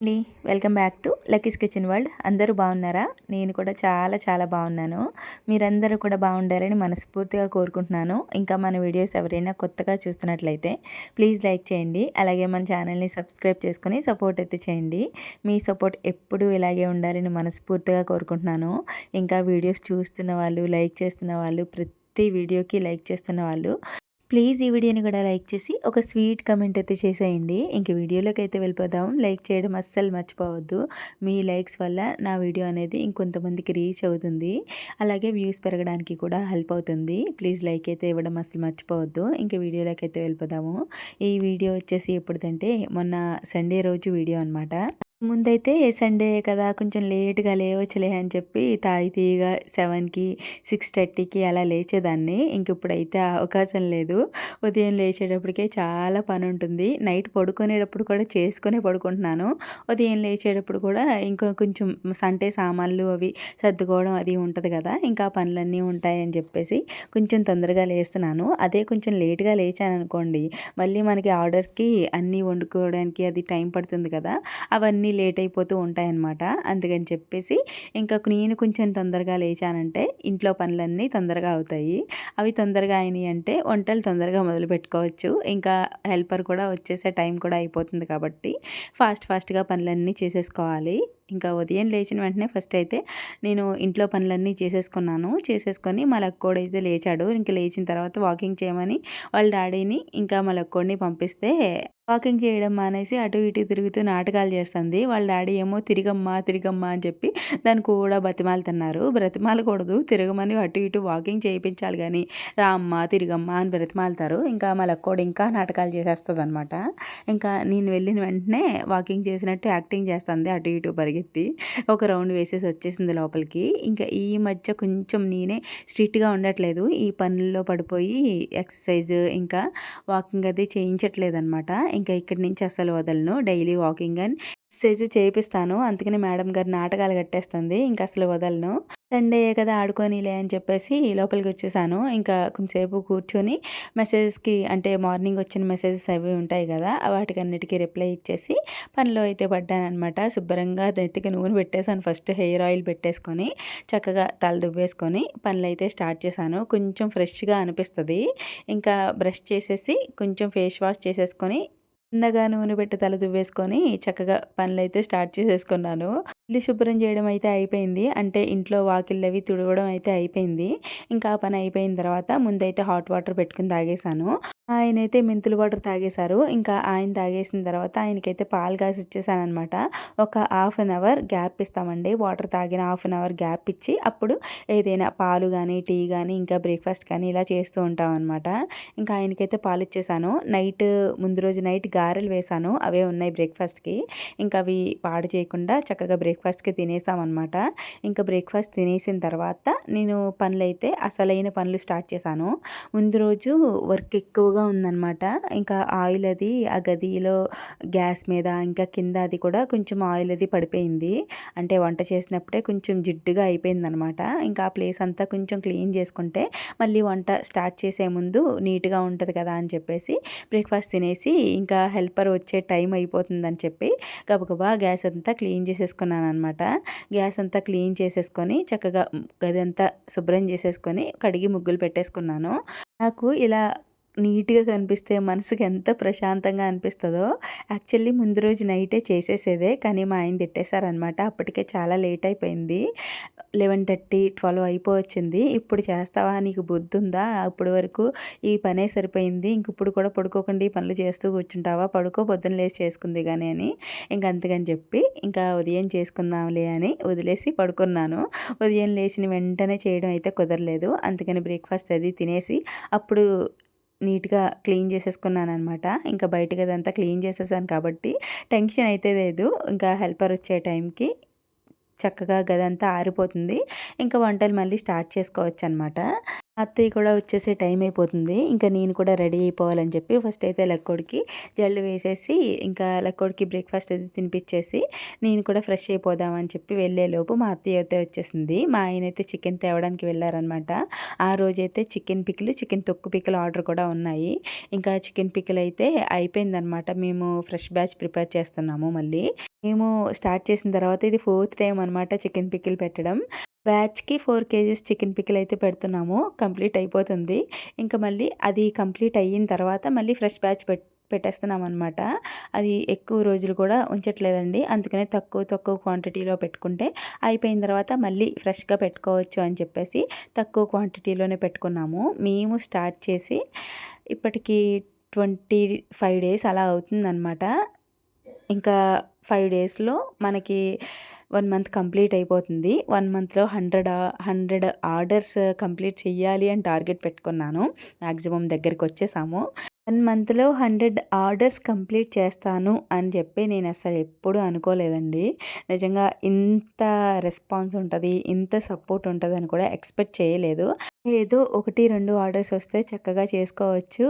అండి. Welcome back to Lucky's kitchen world. అందరూ బాగున్నారా? నేను కూడా చాలా చాలా బాగున్నాను. మీరందరూ కూడా బాగుండాలని మనస్ఫూర్తిగా కోరుకుంటున్నాను. ఇంకా మన వీడియోస్ ఎవరైనా కొత్తగా చూస్తున్నట్లయితే ప్లీజ్ లైక్ చేయండి. అలాగే మన ఛానల్ని సబ్స్క్రైబ్ చేసుకొని సపోర్ట్ అయితే చేయండి. మీ సపోర్ట్ ఎప్పుడూ ఇలాగే ఉండాలని మనస్ఫూర్తిగా కోరుకుంటున్నాను. ఇంకా వీడియోస్ చూస్తున్న వాళ్ళు, లైక్ చేస్తున్న వాళ్ళు, ప్రతి వీడియోకి లైక్ చేస్తున్న వాళ్ళు ప్లీజ్ ఈ వీడియోని కూడా లైక్ చేసి ఒక స్వీట్ కమెంట్ అయితే చేసేయండి. ఇంక వీడియోలోకి అయితే వెళ్ళిపోదాం. లైక్ చేయడం అస్సలు మర్చిపోవద్దు. మీ లైక్స్ వల్ల నా వీడియో అనేది ఇంకొంతమందికి రీచ్ అవుతుంది. అలాగే వ్యూస్ పెరగడానికి కూడా హెల్ప్ అవుతుంది. ప్లీజ్ లైక్ అయితే ఇవ్వడం అసలు మర్చిపోవద్దు. ఇంక వీడియోలోకి అయితే వెళ్ళిపోదాము. ఈ వీడియో వచ్చేసి ఎప్పుడుదంటే మొన్న సండే రోజు వీడియో అనమాట. ముందైతే సండే కదా కొంచెం లేట్గా లేవచ్చులే అని చెప్పి తాయితీగా 7కి 6:30కి అలా లేచేదాన్ని. ఇంక ఇప్పుడైతే అవకాశం లేదు. ఉదయం లేచేటప్పటికే చాలా పని ఉంటుంది. నైట్ పడుకునేటప్పుడు కూడా చేసుకునే పడుకుంటున్నాను. ఉదయం లేచేటప్పుడు కూడా ఇంకా కొంచెం సంటే సామాన్లు అవి సర్దుకోవడం అది ఉంటుంది కదా, ఇంకా పనులన్నీ ఉంటాయని చెప్పేసి కొంచెం తొందరగా లేస్తున్నాను. అదే కొంచెం లేట్గా లేచాను అనుకోండి, మళ్ళీ మనకి ఆర్డర్స్కి అన్నీ వండుకోవడానికి అది టైం పడుతుంది కదా, అవన్నీ లేట్ అయిపోతూ ఉంటాయన్నమాట. అందుకని చెప్పేసి ఇంకా నేను కొంచెం తొందరగా లేచానంటే ఇంట్లో పనులన్నీ తొందరగా అవుతాయి. అవి తొందరగా అయినాయి అంటే వంటలు తొందరగా మొదలు పెట్టుకోవచ్చు. ఇంకా హెల్పర్ కూడా వచ్చేసే టైం కూడా అయిపోతుంది కాబట్టి ఫాస్ట్గా పనులన్నీ చేసేసుకోవాలి. ఇంకా ఉదయం లేచిన వెంటనే ఫస్ట్ అయితే నేను ఇంట్లో పనులన్నీ చేసేసుకొని మా లక్కోడైతే లేచాడు. ఇంక లేచిన తర్వాత వాకింగ్ చేయమని వాళ్ళ డాడీని ఇంకా మా లక్కోడిని పంపిస్తే వాకింగ్ చేయడం మానేసి అటు ఇటు తిరుగుతూ నాటకాలు చేస్తుంది. వాళ్ళ డాడీ ఏమో తిరిగమ్మా అని చెప్పి దాన్ని కూడా బతిమాలుతున్నారు. బ్రతిమాలకూడదు, తిరగమని అటు ఇటు వాకింగ్ చేయించాలి కానీ రా అమ్మ తిరిగమ్మా అని బ్రతిమాలుతారు. ఇంకా మా లక్కోడు ఇంకా నాటకాలు చేసేస్తుంది అనమాట. ఇంకా నేను వెళ్ళిన వెంటనే వాకింగ్ చేసినట్టు యాక్టింగ్ చేస్తుంది. అటు ఇటు పరిగెత్తి ఒక రౌండ్ వేసేసి వచ్చేసింది లోపలికి. ఇంకా ఈ మధ్య కొంచెం నేనే స్ట్రిక్ట్గా ఉండట్లేదు. ఈ పనుల్లో పడిపోయి ఎక్సర్సైజ్ ఇంకా వాకింగ్ అది చేయించట్లేదు అనమాట. ఇంకా ఇక్కడి నుంచి అసలు వదలను. డైలీ వాకింగ్ అండ్ ఎక్సర్సైజ్ చేపిస్తాను. అందుకని మేడం గారు నాటకాలు కట్టేస్తుంది. ఇంకా అసలు వదలను. సండే కదా ఆడుకోనిలే అని చెప్పేసి లోపలికి వచ్చేసాను. ఇంకా కొంతసేపు కూర్చొని మెసేజెస్కి అంటే మార్నింగ్ వచ్చిన మెసేజెస్ అవి ఉంటాయి కదా, వాటికన్నిటికీ రిప్లై ఇచ్చేసి పనిలో అయితే పడ్డానమాట. శుభ్రంగా నెత్తికి నూనె పెట్టేశాను. ఫస్ట్ హెయిర్ ఆయిల్ పెట్టేసుకొని చక్కగా తల దువ్వేసుకొని పనులు అయితే స్టార్ట్ చేశాను. కొంచెం ఫ్రెష్గా అనిపిస్తుంది. ఇంకా బ్రష్ చేసేసి కొంచెం ఫేస్ వాష్ చేసేసుకొని చిన్నగా నూనె పెట్టి తల దువ్వేసుకొని చక్కగా పనులైతే స్టార్ట్ చేసేసుకున్నాను. ఇల్లు శుభ్రం చేయడం అయితే అయిపోయింది. అంటే ఇంట్లో వాకిళ్ళవి తుడవడం అయితే అయిపోయింది. ఇంకా ఆ పని అయిపోయిన తర్వాత ముందైతే హాట్ వాటర్ పెట్టుకుని తాగేశాను. ఆయనైతే మెంతుల వాటర్ తాగేశారు. ఇంకా ఆయన తాగేసిన తర్వాత ఆయనకైతే పాలు కాసి ఇచ్చేసానమాట. ఒక హాఫ్ అన్ అవర్ గ్యాప్ ఇస్తామండి. వాటర్ తాగిన హాఫ్ అన్ అవర్ గ్యాప్ ఇచ్చి అప్పుడు ఏదైనా పాలు కానీ టీ కానీ ఇంకా బ్రేక్ఫాస్ట్ కానీ ఇలా చేస్తూ ఉంటాం అనమాట. ఇంకా ఆయనకైతే పాలు ఇచ్చేసాను. ముందు రోజు నైట్ గారెలు వేశాను. అవే ఉన్నాయి బ్రేక్ఫాస్ట్కి. ఇంకా అవి పాడు చేయకుండా చక్కగా బ్రేక్ఫాస్ట్కి తినేసామన్నమాట. ఇంకా బ్రేక్ఫాస్ట్ తినేసిన తర్వాత నేను పనులైతే అసలైన పనులు స్టార్ట్ చేశాను. ముందు రోజు వర్క్ ఎక్కువగా ఉందన్నమాట. ఇంకా ఆయిల్ అది ఆ గదిలో గ్యాస్ మీద ఇంకా కింద అది కూడా కొంచెం ఆయిల్ అది పడిపోయింది. అంటే వంట చేసినప్పుడే కొంచెం జిడ్డుగా అయిపోయిందనమాట. ఇంకా ఆ ప్లేస్ అంతా కొంచెం క్లీన్ చేసుకుంటే మళ్ళీ వంట స్టార్ట్ చేసే ముందు నీట్గా ఉంటుంది కదా అని చెప్పేసి బ్రేక్ఫాస్ట్ తినేసి ఇంకా హెల్పర్ వచ్చే టైం అయిపోతుందని చెప్పి గబగబా గ్యాస్ అంతా క్లీన్ చేసేసుకున్నాను అనమాట. గ్యాస్ అంతా క్లీన్ చేసేసుకొని చక్కగా గది అంతా శుభ్రం చేసేసుకొని కడిగి ముగ్గులు పెట్టేసుకున్నాను. నాకు ఇలా నీట్గా కనిపిస్తే మనసుకి ఎంత ప్రశాంతంగా అనిపిస్తుందో. యాక్చువల్లీ ముందు రోజు నైటే చేసేసేదే, కానీ మా ఆయన తిట్టేశారనమాట. అప్పటికే చాలా లేట్ అయిపోయింది. 11:30, 12 అయిపోవచ్చింది. ఇప్పుడు చేస్తావా, నీకు బుద్ధి ఉందా, అప్పటి వరకు ఈ పనే సరిపోయింది, ఇంక ఇప్పుడు కూడా పడుకోకుండా ఈ పనులు చేస్తూ కూర్చుంటావా, పడుకో పొద్దున్న లేచి చేసుకుంది కానీ అని అందుకని చెప్పి ఇంకా ఉదయం చేసుకుందాంలే అని వదిలేసి పడుకున్నాను. ఉదయం లేచిన వెంటనే చేయడం అయితే కుదరలేదు. అందుకని బ్రేక్ఫాస్ట్ అది తినేసి అప్పుడు నీట్గా క్లీన్ చేసేసుకున్నాను అనమాట. ఇంకా బయట గదంతా క్లీన్ చేసేసాను కాబట్టి టెన్షన్ అయితే లేదు. ఇంకా హెల్పర్ వచ్చే టైంకి చక్కగా గదంతా ఆరిపోతుంది. ఇంకా వంటలు మళ్ళీ స్టార్ట్ చేసుకోవచ్చు అనమాట. అత్తయ్య కూడా వచ్చేసే టైం అయిపోతుంది. ఇంకా నేను కూడా రెడీ అయిపోవాలని చెప్పి ఫస్ట్ అయితే లక్కోడికి జల్లు వేసేసి ఇంకా లక్కోడికి బ్రేక్ఫాస్ట్ అది తినిపించేసి నేను కూడా ఫ్రెష్ అయిపోదామని చెప్పి వెళ్ళేలోపు మా అత్తయ్య అయితే వచ్చేసింది. మా ఆయన అయితే చికెన్ తేవడానికి వెళ్ళారనమాట. ఆ రోజైతే చికెన్ తొక్కు పిక్కలు ఆర్డర్ కూడా ఉన్నాయి. ఇంకా చికెన్ పిక్కలు అయితే అయిపోయిందనమాట. మేము ఫ్రెష్ బ్యాచ్ ప్రిపేర్ చేస్తున్నాము మళ్ళీ. మేము స్టార్ట్ చేసిన తర్వాత ఇది 4th టైం అనమాట చికెన్ పికిల్ పెట్టడం. బ్యాచ్‌కి 4 కేజీస్ చికెన్ పికిల్ అయితే పెడుతున్నాము. కంప్లీట్ అయిపోతుంది. ఇంకా మళ్ళీ అది కంప్లీట్ అయిన తర్వాత మళ్ళీ ఫ్రెష్ బ్యాచ్ పెట్టేస్తున్నామనమాట. అది ఎక్కువ రోజులు కూడా ఉంచట్లేదండి. అందుకనే తక్కువ తక్కువ క్వాంటిటీలో పెట్టుకుంటే అయిపోయిన తర్వాత మళ్ళీ ఫ్రెష్‌గా పెట్టుకోవచ్చు అని చెప్పేసి తక్కువ క్వాంటిటీలోనే పెట్టుకున్నాము. మేము స్టార్ట్ చేసి ఇప్పటికి 25 డేస్ అలా అవుతుందనమాట. ఇంకా 5 డేస్‌లో మనకి 1 మంత్ కంప్లీట్ అయిపోతుంది. 1 మంత్‌లో 100 ఆర్డర్స్ కంప్లీట్ చెయ్యాలి అని టార్గెట్ పెట్టుకున్నాను. మ్యాక్సిమం దగ్గరికొచ్చేసాము. 1 మంత్‌లో 100 ఆర్డర్స్ కంప్లీట్ చేస్తాను అని చెప్పి నేను అసలు ఎప్పుడూ అనుకోలేదండి. నిజంగా ఇంత రెస్పాన్స్ ఉంటది, ఇంత సపోర్ట్ ఉంటదని కూడా ఎక్స్‌పెక్ట్ చేయలేదు. ఏదో 1, 2 ఆర్డర్స్ వస్తే చక్కగా చేసుకోవచ్చు.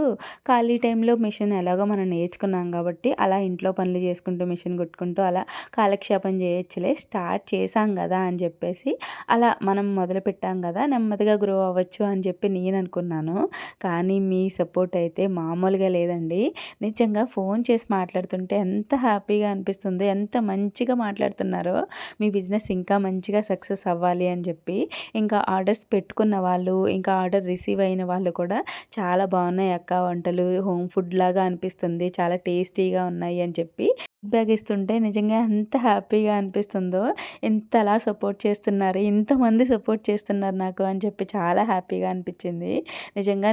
ఖాళీ టైంలో మిషన్ ఎలాగో మనం నేర్చుకున్నాం కాబట్టి అలా ఇంట్లో పనులు చేసుకుంటూ, మిషన్ కుట్టుకుంటూ అలా కాలక్షేపం చేయొచ్చులే. స్టార్ట్ చేశాం గదా అని చెప్పేసి అలా మనం మొదలుపెట్టాం గదా! నెమ్మదిగా గ్రో అవ్వచ్చు అని చెప్పి నేను అనుకున్నాను. కానీ మీ సపోర్ట్ అయితే మామూలుగా లేదండి. నిజంగా ఫోన్ చేసి మాట్లాడుతుంటే ఎంత హ్యాపీగా అనిపిస్తుందో, ఎంత మంచిగా మాట్లాడుతున్నారో, మీ బిజినెస్ ఇంకా మంచిగా సక్సెస్ అవ్వాలి అని చెప్పి. ఇంకా ఆర్డర్స్ పెట్టుకున్న వాళ్ళు, ఇంకా ఆర్డర్ రిసీవ్ అయిన వాళ్ళు కూడా చాలా బాగున్నాయి అక్క వంటలు, హోమ్ ఫుడ్ లాగా అనిపిస్తుంది, చాలా టేస్టీగా ఉన్నాయి అని చెప్పి ఫీడ్‌బ్యాక్ ఇస్తుంటే నిజంగా ఎంత హ్యాపీగా అనిపిస్తుందో, ఎంతలా సపోర్ట్ చేస్తున్నారు, ఇంతమంది సపోర్ట్ చేస్తున్నారు నాకు అని చెప్పి చాలా హ్యాపీగా అనిపించింది. నిజంగా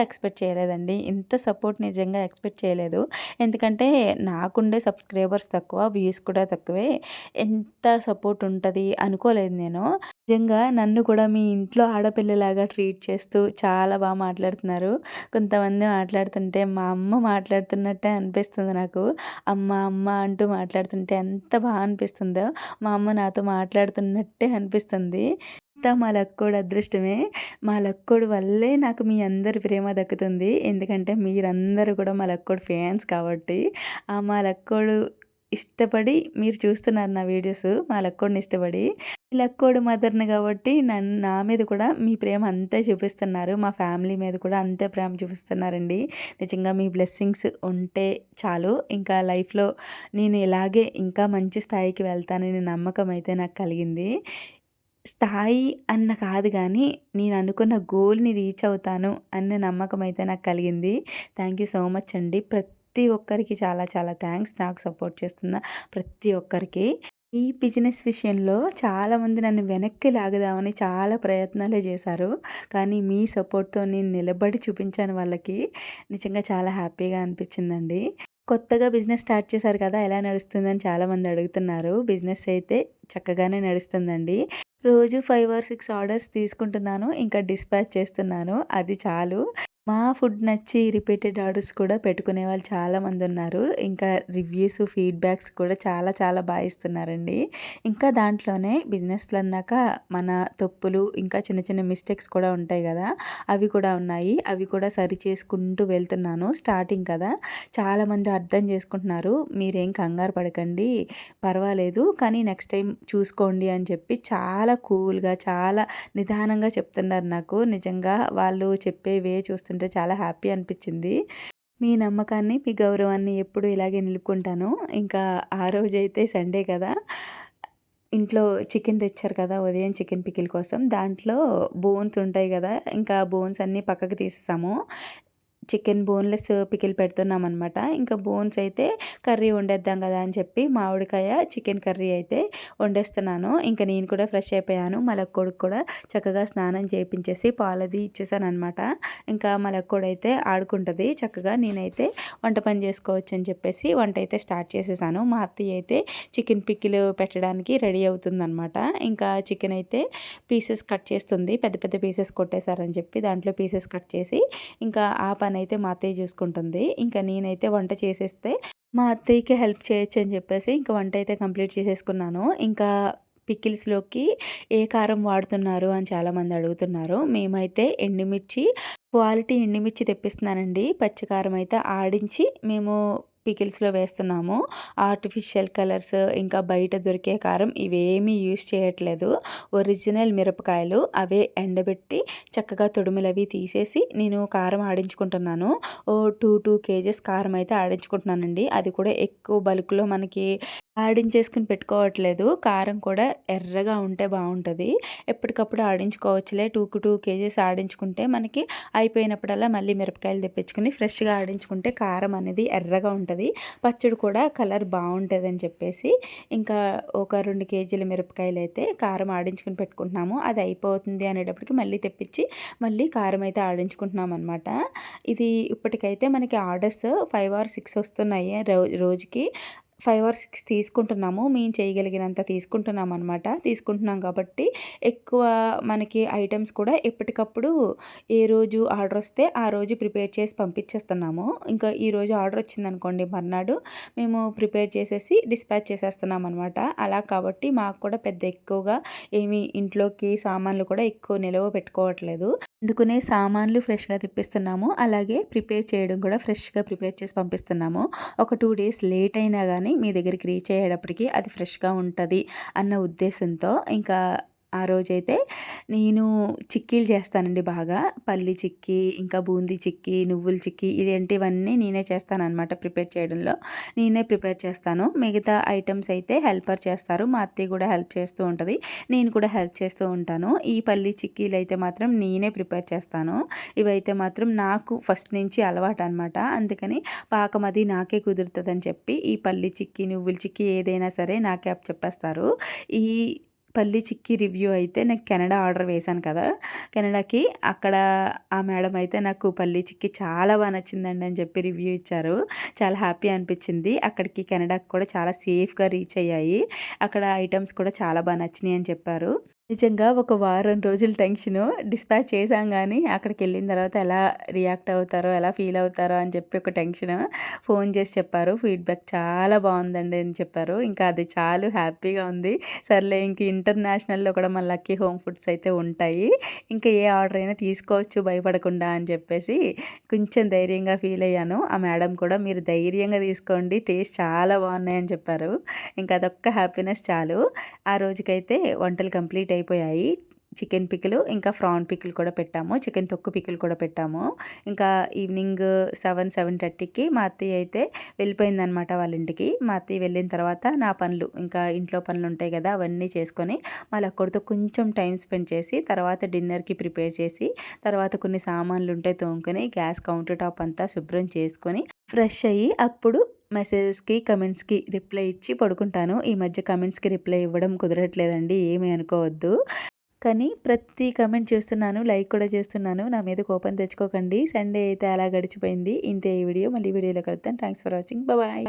ఎక్స్‌పెక్ట్ చేయలేదండి. ఇంత సపోర్ట్ నిజంగా ఎక్స్‌పెక్ట్ చేయలేదు. ఎందుకంటే నాకుండే సబ్స్క్రైబర్స్ తక్కువ, వ్యూస్ కూడా తక్కువే. ఎంత సపోర్ట్ ఉంటది అనుకోలేదు నేను. నిజంగా నన్ను కూడా మీ ఇంట్లో ఆడపిల్లలాగా ట్రీట్ చేస్తూ చాలా మాట్లాడుతున్నారు. కొంతమంది మాట్లాడుతుంటే మా అమ్మ మాట్లాడుతున్నట్టే అనిపిస్తుంది నాకు. అమ్మ, అమ్మ అంటూ మాట్లాడుతుంటే ఎంత అనిపిస్తుందో, మా అమ్మ నాతో మాట్లాడుతున్నట్టే అనిపిస్తుంది. అంతా మా లక్కోడి అదృష్టమే. మా లక్కోడి వల్లే నాకు మీ అందరి ప్రేమ దక్కుతుంది. ఎందుకంటే మీరందరూ కూడా మా లక్కోడి ఫ్యాన్స్ కాబట్టి. మా లక్కోడు ఇష్టపడి మీరు చూస్తున్నారు నా వీడియోస్. మా లక్కోడిని ఇష్టపడి. లక్కోడు మదర్‌ని కాబట్టి నా మీద కూడా మీ ప్రేమ అంతే చూపిస్తున్నారు. మా ఫ్యామిలీ మీద కూడా అంతే ప్రేమ చూపిస్తున్నారండి. నిజంగా మీ బ్లెస్సింగ్స్ ఉంటే చాలు. ఇంకా లైఫ్‌లో నేను ఇలాగే ఇంకా మంచి స్థాయికి వెళ్తాననే నమ్మకం అయితే నాకు కలిగింది. స్థాయి అన్న కాదు గానీ, నేను అనుకున్న గోల్‌ని రీచ్ అవుతాను అన్న నమ్మకం అయితే నాకు కలిగింది. థ్యాంక్ యూ సో మచ్ అండి. ప్రతి ఒక్కరికి చాలా చాలా థ్యాంక్స్. నాకు సపోర్ట్ చేస్తున్న ప్రతి ఒక్కరికి. ఈ బిజినెస్ విషయంలో చాలామంది నన్ను వెనక్కి లాగుదామని చాలా ప్రయత్నాలే చేశారు. కానీ మీ సపోర్ట్‌తో నేను నిలబడి చూపించాను వాళ్ళకి. నిజంగా చాలా హ్యాపీగా అనిపించిందండి. కొత్తగా బిజినెస్ స్టార్ట్ చేశారు కదా! ఎలా నడుస్తుందని చాలామంది అడుగుతున్నారు. బిజినెస్ అయితే చక్కగానే నడుస్తుందండి. రోజు 5 ఆర్ 6 ఆర్డర్స్ తీసుకుంటున్నాను. ఇంకా డిస్పాచ్ చేస్తున్నాను. అది చాలు. మా ఫుడ్ నచ్చి రిపీటెడ్ ఆర్డర్స్ కూడా పెట్టుకునే వాళ్ళు చాలామంది ఉన్నారు. ఇంకా రివ్యూస్, ఫీడ్‌బ్యాక్స్ కూడా చాలా చాలా ఇస్తున్నారండి. ఇంకా దాంట్లోనే బిజినెస్‌లు అన్నాక మన తప్పులు, ఇంకా చిన్న చిన్న మిస్టేక్స్ కూడా ఉంటాయి గదా! అవి కూడా ఉన్నాయి. అవి కూడా సరి చేసుకుంటూ వెళ్తున్నాను. స్టార్టింగ్ కదా! చాలామంది అర్థం చేసుకుంటున్నారు. మీరేం కంగారు పడకండి, పర్వాలేదు, కానీ నెక్స్ట్ టైం చూసుకోండి అని చెప్పి చాలా కూల్‌గా, చాలా నిదానంగా చెప్తున్నారు నాకు. నిజంగా వాళ్ళు చెప్పే వే చూస్తుంటే చాలా హ్యాపీ అనిపించింది. మీ నమ్మకాన్ని, మీ గౌరవాన్ని ఎప్పుడూ ఇలాగే నిలుపుకుంటాను. ఇంకా ఆ రోజైతే సండే కదా! ఇంట్లో చికెన్ తెచ్చారు కదా! ఉదయం చికెన్ పికిల్ కోసం. దాంట్లో బోన్స్ ఉంటాయి గదా! ఇంకా బోన్స్ అన్నీ పక్కకు తీసేసాము. చికెన్ బోన్‌లెస్ పికిల్ పెడుతున్నామనమాట. ఇంకా బోన్స్ అయితే కర్రీ వండేద్దాం కదా అని చెప్పి మామిడికాయ చికెన్ కర్రీ అయితే వండేస్తున్నాను. ఇంకా నేను కూడా ఫ్రెష్ అయిపోయాను. మా లక్కోడికి కూడా చక్కగా స్నానం చేపించేసి పాలది ఇచ్చేసాననమాట. ఇంకా మా లక్కోడైతే ఆడుకుంటది చక్కగా. నేనైతే వంట పని చేసుకోవచ్చు అని చెప్పేసి వంట అయితే స్టార్ట్ చేసేసాను. మా అత్తయ్య అయితే చికెన్ పికిల్ పెట్టడానికి రెడీ అవుతుందనమాట. ఇంకా చికెన్ అయితే పీసెస్ కట్ చేస్తుంది. పెద్ద పెద్ద పీసెస్ కొట్టేశారని చెప్పి దాంట్లో పీసెస్ కట్ చేసి ఇంకా ఆ పని అయితే మా అత్తయ్య చూసుకుంటుంది. ఇంకా నేనైతే వంట చేసేస్తే మా అత్తయ్యకి హెల్ప్ చేయొచ్చు అని చెప్పేసి ఇంకా వంట అయితే కంప్లీట్ చేసేసుకున్నాను. ఇంకా పికిల్స్‌లోకి ఏ కారం వాడుతున్నారు అని చాలామంది అడుగుతున్నారు. మేమైతే ఎండుమిర్చి, క్వాలిటీ ఎండుమిర్చి తెప్పిస్తున్నానండి. పచ్చికారం అయితే ఆడించి మేము పికిల్స్లో వేస్తున్నాము. ఆర్టిఫిషియల్ కలర్స్ ఇంకా బయట దొరికే కారం ఇవేమీ యూస్ చేయట్లేదు. ఒరిజినల్ మిరపకాయలు అవే ఎండబెట్టి చక్కగా తొడుములవి తీసేసి నేను కారం ఆడించుకుంటున్నాను. 2 కేజెస్ కారం అయితే ఆడించుకుంటున్నానండి. అది కూడా ఎక్కువ బల్క్లో మనకి ఆడించేసుకుని పెట్టుకోవట్లేదు. కారం కూడా ఎర్రగా ఉంటే బాగుంటుంది. ఎప్పటికప్పుడు ఆడించుకోవచ్చులే. 2 కేజెస్ ఆడించుకుంటే మనకి అయిపోయినప్పుడల్లా మళ్ళీ మిరపకాయలు తెప్పించుకుని ఫ్రెష్గా ఆడించుకుంటే కారం అనేది ఎర్రగా ఉంటుంది. పచ్చడి కూడా కలర్ బాగుంటుంది అని చెప్పేసి ఇంకా ఒక 2 కేజీల మిరపకాయలు అయితే కారం ఆడించుకుని పెట్టుకుంటున్నాము. అది అయిపోతుంది అనేటప్పటికి మళ్ళీ తెప్పించి మళ్ళీ కారం అయితే ఆడించుకుంటున్నాం అనమాట. ఇది ఇప్పటికైతే మనకి ఆర్డర్స్ 5 or 6 వస్తున్నాయి రోజుకి. 5 or 6 తీసుకుంటున్నాము. మేము చేయగలిగినంత తీసుకుంటున్నాం కాబట్టి ఎక్కువ మనకి ఐటమ్స్ కూడా ఎప్పటికప్పుడు ఏ రోజు ఆర్డర్ వస్తే ఆ రోజు ప్రిపేర్ చేసి పంపించేస్తున్నాము. ఇంకా ఈరోజు ఆర్డర్ వచ్చిందనుకోండి, మర్నాడు మేము ప్రిపేర్ చేసేసి డిస్పాచ్ చేసేస్తున్నాం అనమాట. అలా కాబట్టి మాకు కూడా పెద్ద ఎక్కువగా ఏమి ఇంట్లోకి సామాన్లు కూడా ఎక్కువ నిల్వ పెట్టుకోవట్లేదు. అందుకునే సామాన్లు ఫ్రెష్గా తెప్పిస్తున్నాము. అలాగే ప్రిపేర్ చేయడం కూడా ఫ్రెష్గా ప్రిపేర్ చేసి పంపిస్తున్నాము. ఒక 2 days లేట్ అయినా కానీ మీ దగ్గరికి రీచ్ అయ్యేటప్పటికి అది ఫ్రెష్గా ఉంటుంది అన్న ఉద్దేశంతో ఇంకా ఆ రోజైతే నేను చిక్కీలు చేస్తానండి బాగా. పల్లి చిక్కీ, ఇంకా బూందీ చిక్కీ, నువ్వుల చిక్కీ ఇలాంటివన్నీ నేనే చేస్తానన్నమాట. ప్రిపేర్ చేయడంలో నేనే ప్రిపేర్ చేస్తాను. మిగతా ఐటమ్స్ అయితే హెల్పర్ చేస్తారు. మా అత్తయ్య కూడా హెల్ప్ చేస్తూ ఉంటుంది, నేను కూడా హెల్ప్ చేస్తూ ఉంటాను. ఈ పల్లి చిక్కీలు అయితే మాత్రం నేనే ప్రిపేర్ చేస్తాను. ఇవైతే మాత్రం నాకు ఫస్ట్ నుంచి అలవాటు అనమాట. అందుకని పాకం అది నాకే కుదురుతుందని చెప్పి ఈ పల్లి చిక్కీ, నువ్వుల చిక్కీ ఏదైనా సరే నాకే చెప్పేస్తారు. ఈ పల్లి చిక్కీ రివ్యూ అయితే నాకు కెనడా ఆర్డర్ వేశాను కదా, కెనడాకి అక్కడ ఆ మేడం అయితే నాకు పల్లి చిక్కీ చాలా బాగా నచ్చిందండి అని చెప్పి రివ్యూ ఇచ్చారు. చాలా హ్యాపీ అనిపించింది. అక్కడికి కెనడాకి కూడా చాలా సేఫ్గా రీచ్ అయ్యాయి. అక్కడ ఐటమ్స్ కూడా చాలా బాగా నచ్చినాయి అని చెప్పారు. నిజంగా ఒక వారం రోజులు టెన్షను. డిస్పాచ్ చేశాం కానీ అక్కడికి వెళ్ళిన తర్వాత ఎలా రియాక్ట్ అవుతారో, ఎలా ఫీల్ అవుతారో అని చెప్పి ఒక టెన్షన్. ఫోన్ చేసి చెప్పారు, ఫీడ్బ్యాక్ చాలా బాగుందండి అని చెప్పారు. ఇంకా అది చాలు, హ్యాపీగా ఉంది. సర్లే ఇంక ఇంటర్నేషనల్లో కూడా మన లక్కీ హోమ్ ఫుడ్స్ అయితే ఉంటాయి, ఇంకా ఏ ఆర్డర్ అయినా తీసుకోవచ్చు భయపడకుండా అని చెప్పేసి కొంచెం ధైర్యంగా ఫీల్ అయ్యాను. ఆ మేడం కూడా మీరు ధైర్యంగా తీసుకోండి, టేస్ట్ చాలా బాగున్నాయని చెప్పారు. ఇంకా అదొక్క హ్యాపీనెస్ చాలు. ఆ రోజుకైతే వంటలు కంప్లీట్ అయిపోయాయి. చికెన్ పికిల్ ఇంకా ప్రాన్ పికిల్ కూడా పెట్టాము. చికెన్ తొక్కు పికిల్ కూడా పెట్టాము. ఇంకా ఈవినింగ్ 7-7:30కి మా అత్తయ్య అయితే వెళ్ళిపోయిందనమాట వాళ్ళ ఇంటికి. మా అత్తయ్య వెళ్ళిన తర్వాత నా పనులు, ఇంకా ఇంట్లో పనులు ఉంటాయి కదా, అవన్నీ చేసుకొని మళ్ళీ అక్కడితో కొంచెం టైం స్పెండ్ చేసి తర్వాత డిన్నర్కి ప్రిపేర్ చేసి తర్వాత కొన్ని సామాన్లు ఉంటే తోముకొని గ్యాస్ కౌంటర్ టాప్ అంతా శుభ్రం చేసుకొని ఫ్రెష్ అయ్యి అప్పుడు మెసేజెస్కి కమెంట్స్కి రిప్లై ఇచ్చి పడుకుంటాను. ఈ మధ్య కమెంట్స్కి రిప్లై ఇవ్వడం కుదరట్లేదండి, ఏమీ అనుకోవద్దు. కానీ ప్రతి కమెంట్ చేస్తున్నాను, లైక్ కూడా చేస్తున్నాను. నా మీద కోపం తెచ్చుకోకండి. సండే అయితే అలా గడిచిపోయింది. ఇంతే ఈ వీడియో. మళ్ళీ వీడియోలో కలుద్దాం. Thanks for watching. బాయ్.